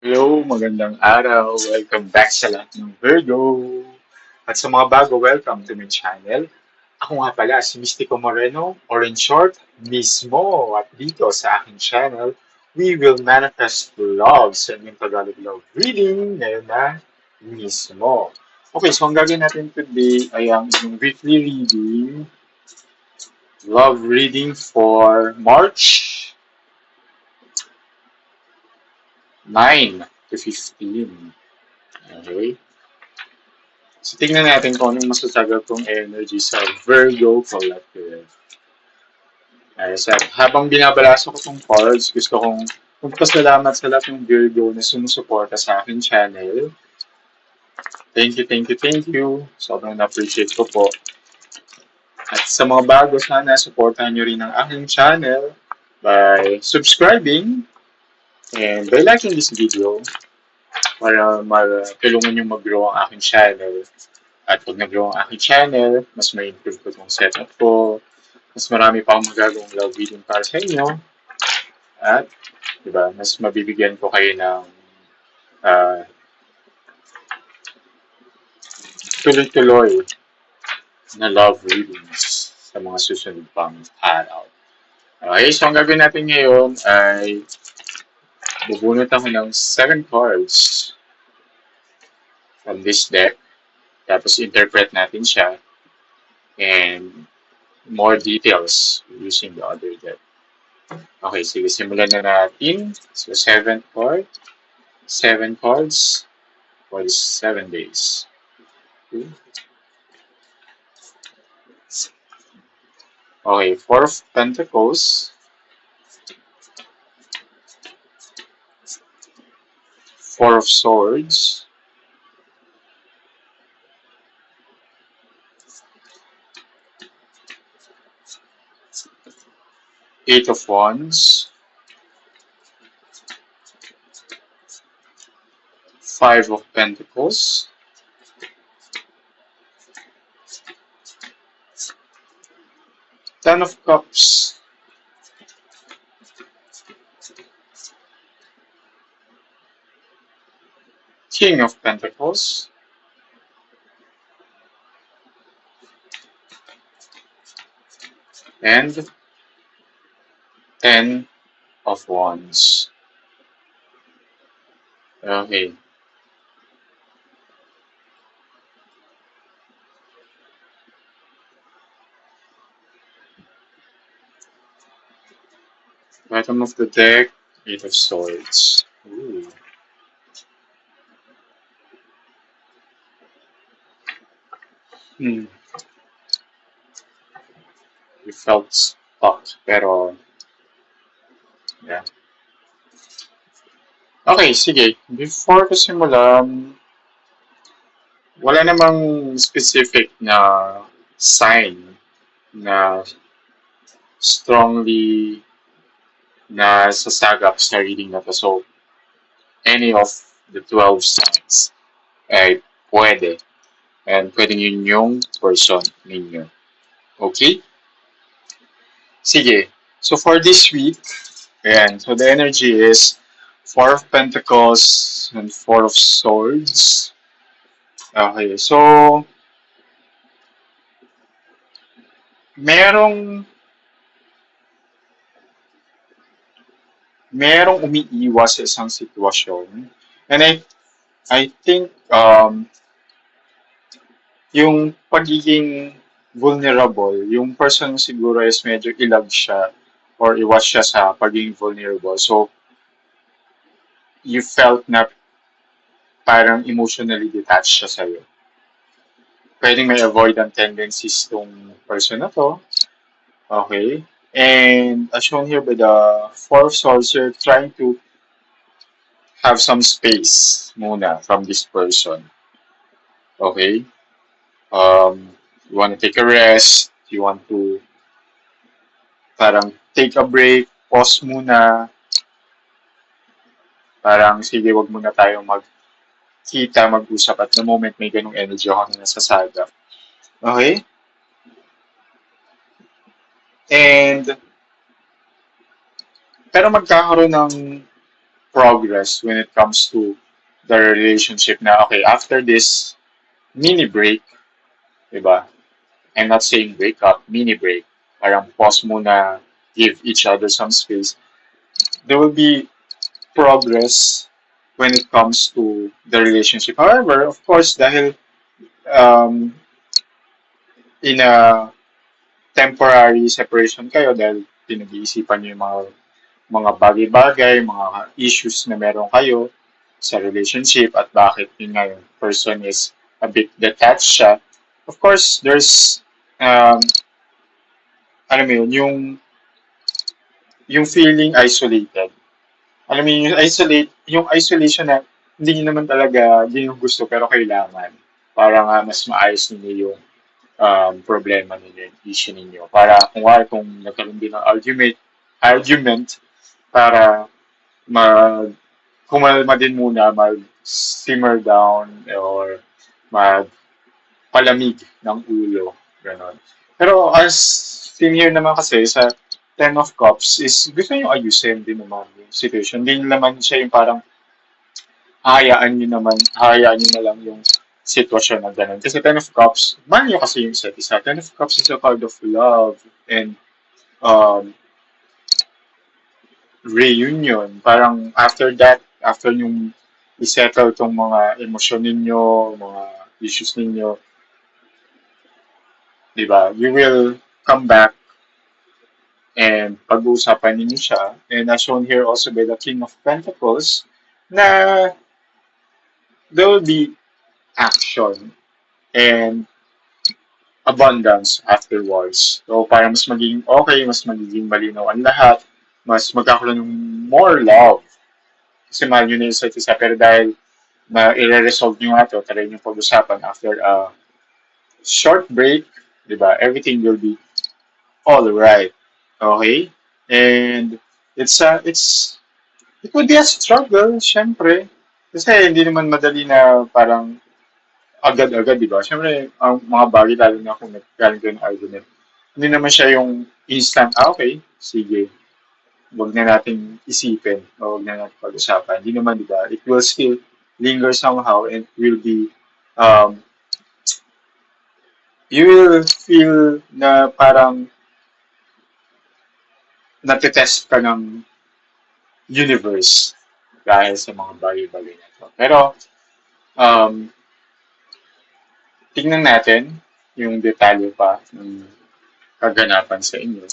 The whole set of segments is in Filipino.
Hello, magandang araw. Welcome back sa lahat ng Virgo. At sa mga bago, welcome to my channel. Ako nga pala si Mystico Moreno, or in short, Mismo. At dito sa aking channel, we will manifest love sa inyong Tagalog love reading ngayon na Mismo. Okay, so ang gagawin natin today ay ang inyong weekly reading, love reading for March 9 to 15. Okay? So, tingnan natin kung anong masasagot kong energy sa Virgo Collective. Ay, so, habang binabalaso ko tong cards, gusto kong magpasalamat sa lahat ng Virgo na sumusuporta sa akin channel. Thank you, thank you, thank you. Sobrang na-appreciate ko po. At sa mga bago, sana supportahan nyo rin ang aking channel by subscribing and by liking this video para matulungan nyo mag-grow ang aking channel. At pag nag-grow ang aking channel, mas may improve ko itong setup ko. Mas marami pa akong magagawang love reading para sa inyo. At, di ba, mas mabibigyan ko kayo ng uh, tuloy-tuloy na love readings sa mga susunod pang araw. Okay, so ang gagawin natin ngayon ay bubunot ako ng 7 cards from this deck. Tapos interpret natin siya and more details using the other deck. Okay, sige, simulan na natin. So, 7 cards for the 7 days. Okay, 4 of Pentacles, 4 of Swords, Eight of Wands, 5 of Pentacles, Ten of Cups, King of Pentacles, and Ten of Wands. Okay. Bottom of the deck, Eight of Swords. Ooh. Hmm. You felt stuck, pero yeah. Okay, sige. Before ko simulan, wala namang specific na sign na strongly na sasagap sa reading na to. So, any of the 12 signs ay pwede. And pwedeng yun yung person ninyo. Okay? Sige. So, for this week, ayan, so the energy is 4 of Pentacles and 4 of Swords. Okay, so merong umiiwas sa isang sitwasyon. And I think yung pagiging vulnerable, yung person siguro is medyo ilag siya or iwas siya sa pagiging vulnerable. So, you felt na parang emotionally detached siya sa'yo. Pwedeng may avoidant tendencies tong person na to. Okay? And as shown here by the Four of Swords, you're trying to have some space muna from this person. Okay? You want to take a rest, you want to parang take a break, pause muna, parang sige, wag muna tayong magkita, mag-usap at the moment may ganung energy ako na nasasagap. Okay? And pero magkakaroon ng progress when it comes to the relationship na, okay, after this mini break, diba? I'm not saying break up, mini break. Parang pause muna, give each other some space. There will be progress when it comes to the relationship. However, of course, dahil um, in a temporary separation kayo dahil pinag-iisipan niyo yung mga bagay-bagay, mga issues na meron kayo sa relationship at bakit yun nga yung person is a bit detached siya. Of course, there's um, alam mo yun, yung feeling isolated. Alam mo yun, yung isolation na hindi nyo naman talaga yun yung gusto pero kailangan para nga mas maayos ninyo yung problema ninyo, yung issue ninyo. Para kung nagkaroon din ng argument para mag kumalma din muna, mag-simmer down or magpalamig ng ulo. Ganon. Pero as seen here naman kasi sa Ten of Cups is gusto nyo ayusin din naman yung situation. Hindi naman siya yung parang hahayaan nyo na lang yung sitwasyon na ganun. Kasi Ten of Cups, mahal nyo kasi yung isa't isa. Ten of Cups is a card of love and um, reunion. Parang after that, after yung isettle tong mga emosyon ninyo, mga issues ninyo, di ba? You will come back and pag-uusapan ninyo siya. And as shown here also by the King of Pentacles, na there will be action and abundance afterwards. So, para mas magiging okay, mas magiging malinaw ang lahat, mas magkakaroon ng more love. Kasi mahal nyo na yung isa't isa. Pero dahil na i-resolve nyo nga ito, try nyo pag-usapan after a short break, di ba? Everything will be all right. Okay? And it would be a struggle, syempre. Kasi hindi naman madali na parang agad-agad, di ba? Syempre, ang mga bagay, lalo na kung nagkaroon kayo ng argument, hindi naman siya yung instant, okay, sige, wag na nating isipin o wag na natin pag-usapan. Hindi naman, di ba? It will still linger somehow and will be, um, you will feel na parang natetest ka ng universe dahil sa mga bagay-bagay na ito. Pero, um, tingnan natin yung detalye pa ng kaganapan sa inyo.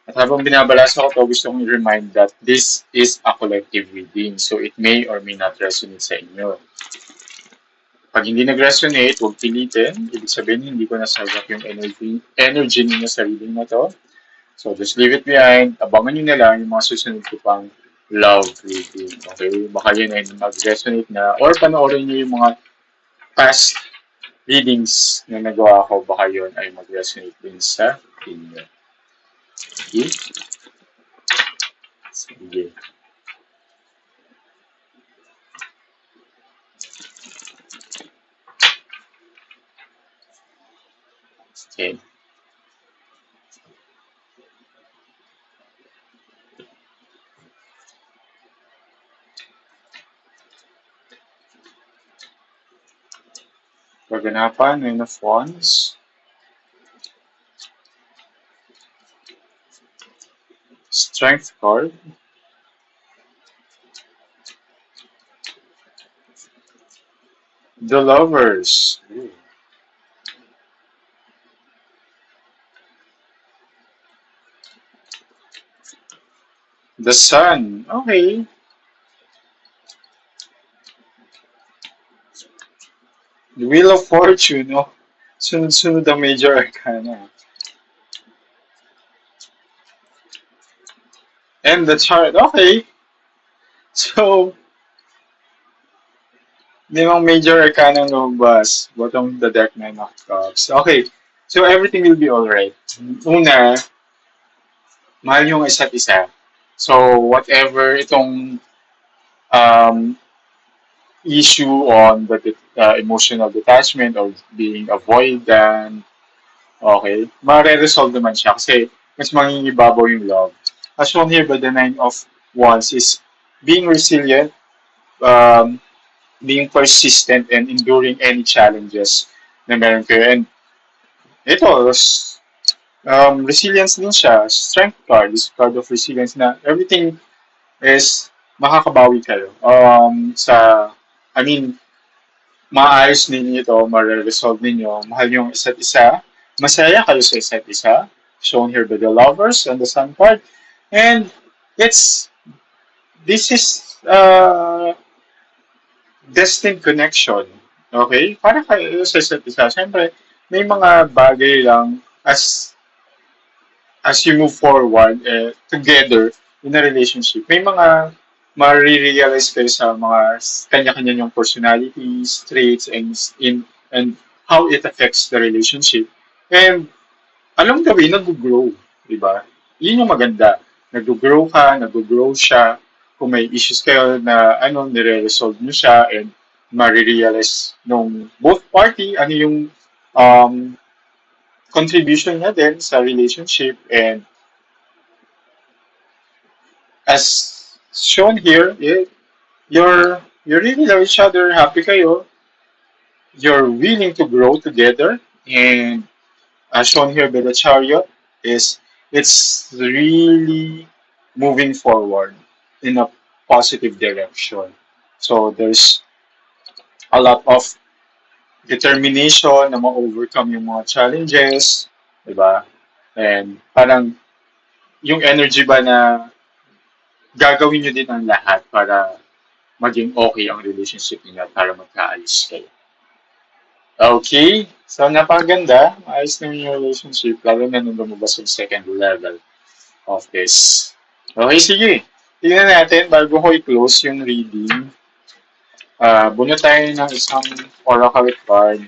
At habang binabalasa ko to, gusto kong i-remind that this is a collective reading, so it may or may not resonate sa inyo. Pag hindi nag-resonate, huwag pilitin. Ibig sabihin, hindi ko nasagap yung energy ninyo sa reading na to. So, just leave it behind. Abangan nyo na lang yung mga susunod ko pang love reading. Okay? Baka yun ay mag-resonate na. Or panoorin nyo yung mga past readings na nagawa ko. Baka yun ay mag-resonate din sa inyo. Okay? Sige. Okay. Kaganapan, Nine of Wands. Strength card. The Lovers. Ooh. The Sun. Okay. The Wheel of Fortune. Oh, sunod-sunod ang major arcana. And the chart. Okay. So, limang major arcana ng lumabas. Bottom of the deck, Nine of Cups. Okay. So, everything will be alright. Una, mahal yung isa't isa. So, whatever itong um, issue on the emotional detachment or being avoidant, okay, mare-resolve naman siya kasi mas mangingibabaw yung love. As shown here by the Nine of wants is being resilient, um, being persistent, and enduring any challenges na meron kayo. And ito, resilience din siya. Strength card is card of resilience na everything is makakabawi kayo. I mean, maayos ninyo ito, ma-resolve ninyo, mahal niyo ang isa't isa, masaya kayo sa isa't isa, shown here by the lovers and the sun card. And it's, this is destined connection. Okay? Para kayo sa isa't isa. Siyempre, may mga bagay lang as you move forward together in a relationship, may mga marirealize kayo sa mga kanya-kanya yung personalities, traits, and how it affects the relationship. And along the way, nag-grow. Diba? Yun yung maganda. Nag-grow ka, nag-grow siya. Kung may issues kayo na nire-resolve nyo siya and marirealize nung both party ano yung um, contribution niya din sa relationship. And as shown here, you really love each other, happy kayo, you're willing to grow together, and as shown here by the chariot, is it's really moving forward in a positive direction. So there's a lot of determination na ma-overcome yung mga challenges, di ba? And parang yung energy ba na gagawin nyo din ang lahat para maging okay ang relationship niyo at para magkaalis kayo. Okay? So, napakaganda. Ayos naman yung relationship, lalo na nung lumabas yung second level of this. Okay, sige. Tingnan natin, bago ko i-close yung reading, buno tayo ng isang oracle card,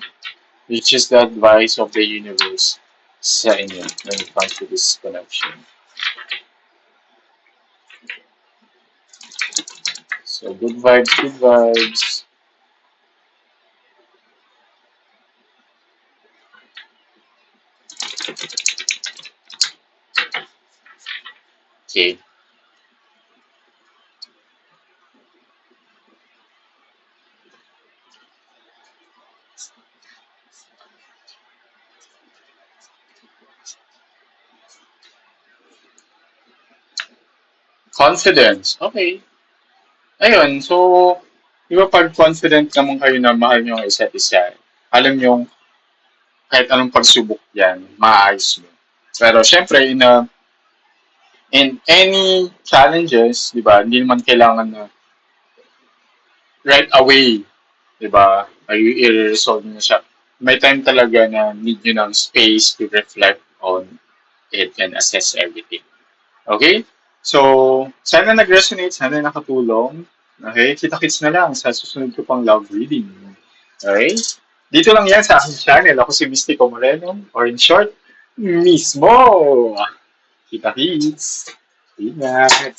which is the advice of the universe sa inyo when it comes to this connection. So, good vibes, good vibes. Okay. Confidence. Okay. Ayun, so, di ba pag confident naman kayo na mahal nyo ang isa't isa, alam nyo, kahit anong pagsubok yan, maayos mo. Pero syempre, in any challenges, di ba, hindi naman kailangan na right away, di ba, ay i-resolve nyo siya. May time talaga na need nyo ng space to reflect on it and assess everything. Okay? So, sana nag-resonate, sana nakatulong. Okay? Kita-kits na lang sa susunod ko pang love reading. Okay? Dito lang yan sa aking channel. Ako si Mystico Moreno, or in short, mismo! Kita-kits! Ingat!